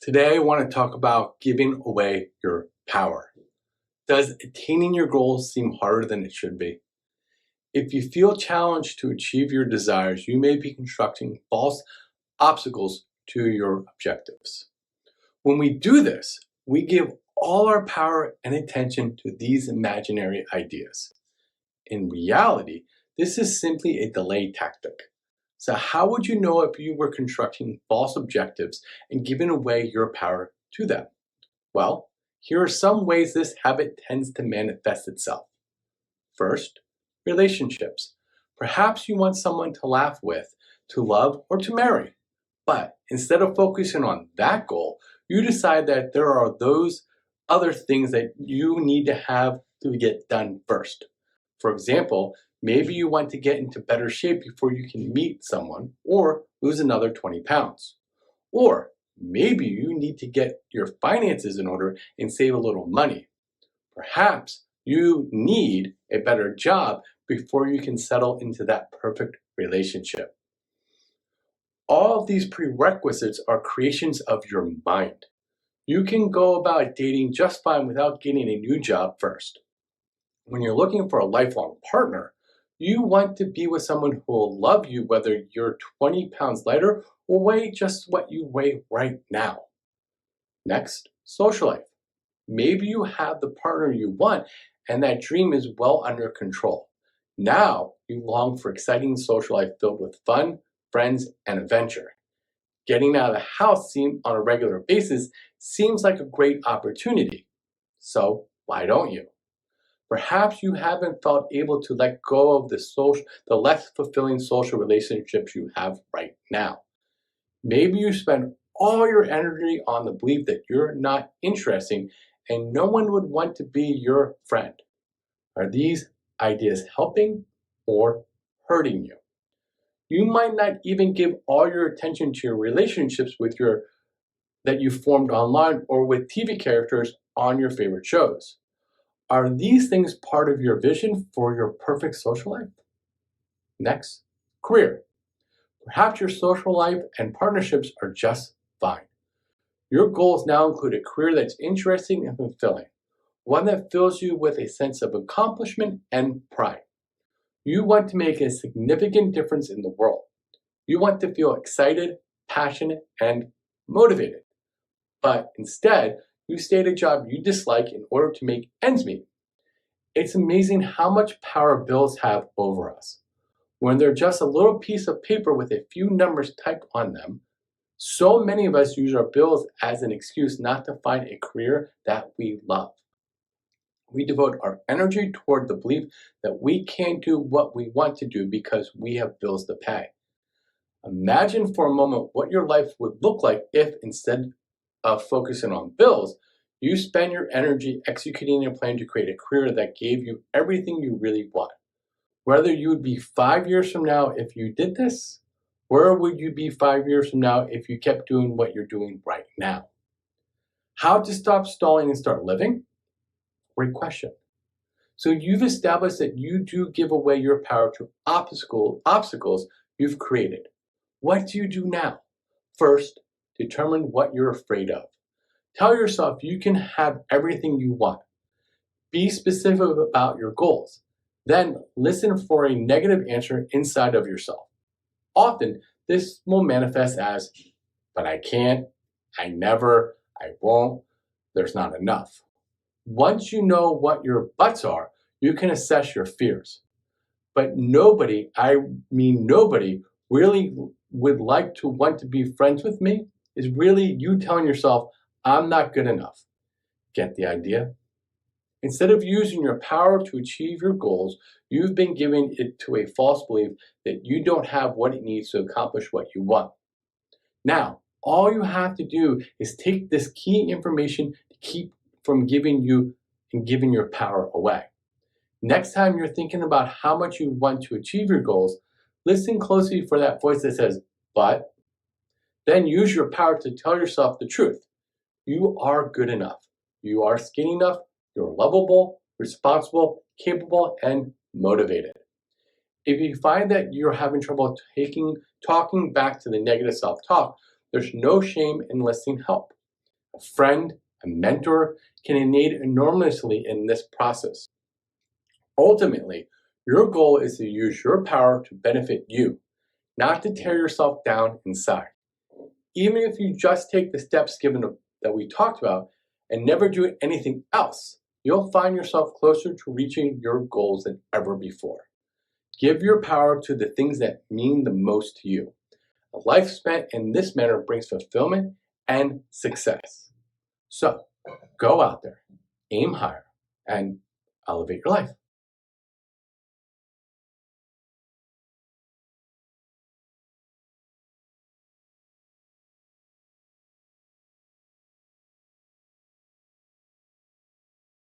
Today, I want to talk about giving away your power. Does attaining your goals seem harder than it should be? If you feel challenged to achieve your desires, you may be constructing false obstacles to your objectives. When we do this, we give all our power and attention to these imaginary ideas. In reality, this is simply a delay tactic. So how would you know if you were constructing false objectives and giving away your power to them? Well, here are some ways this habit tends to manifest itself. First, relationships. Perhaps you want someone to laugh with, to love, or to marry. But instead of focusing on that goal, you decide that there are those other things that you need to have to get done first. For example, maybe you want to get into better shape before you can meet someone or lose another 20 pounds. Or maybe you need to get your finances in order and save a little money. Perhaps you need a better job before you can settle into that perfect relationship. All of these prerequisites are creations of your mind. You can go about dating just fine without getting a new job first. When you're looking for a lifelong partner, you want to be with someone who will love you whether you're 20 pounds lighter or weigh just what you weigh right now. Next, social life. Maybe you have the partner you want and that dream is well under control. Now you long for exciting social life filled with fun, friends, and adventure. Getting out of the house on a regular basis seems like a great opportunity. So why don't you? Perhaps you haven't felt able to let go of the less fulfilling social relationships you have right now. Maybe you spend all your energy on the belief that you're not interesting and no one would want to be your friend. Are these ideas helping or hurting you? You might not even give all your attention to your relationships that you formed online or with TV characters on your favorite shows. Are these things part of your vision for your perfect social life? Next, career. Perhaps your social life and partnerships are just fine. Your goals now include a career that's interesting and fulfilling, one that fills you with a sense of accomplishment and pride. You want to make a significant difference in the world. You want to feel excited, passionate, and motivated. But instead, you stay at a job you dislike in order to make ends meet. It's amazing how much power bills have over us. When they're just a little piece of paper with a few numbers typed on them, so many of us use our bills as an excuse not to find a career that we love. We devote our energy toward the belief that we can't do what we want to do because we have bills to pay. Imagine for a moment what your life would look like if, instead of focusing on bills, you spend your energy executing a plan to create a career that gave you everything you really want. Whether you would be 5 years from now if you did this, where would you be 5 years from now if you kept doing what you're doing right now? How to stop stalling and start living? Great question. So you've established that you do give away your power to obstacles you've created. What do you do now? First, determine what you're afraid of. Tell yourself you can have everything you want. Be specific about your goals. Then listen for a negative answer inside of yourself. Often, this will manifest as, but I can't, I never, I won't, there's not enough. Once you know what your buts are, you can assess your fears. But nobody really would like to want to be friends with me is really you telling yourself, I'm not good enough. Get the idea? Instead of using your power to achieve your goals, you've been giving it to a false belief that you don't have what it needs to accomplish what you want. Now, all you have to do is take this key information to keep from giving your power away. Next time you're thinking about how much you want to achieve your goals, listen closely for that voice that says, but. Then use your power to tell yourself the truth. You are good enough. You are skinny enough. You're lovable, responsible, capable, and motivated. If you find that you're having trouble talking back to the negative self-talk, there's no shame in enlisting help. a friend, a mentor can aid enormously in this process. Ultimately, your goal is to use your power to benefit you, not to tear yourself down inside. Even if you just take the steps that we talked about and never do anything else, you'll find yourself closer to reaching your goals than ever before. Give your power to the things that mean the most to you. A life spent in this manner brings fulfillment and success. So go out there, aim higher, and elevate your life.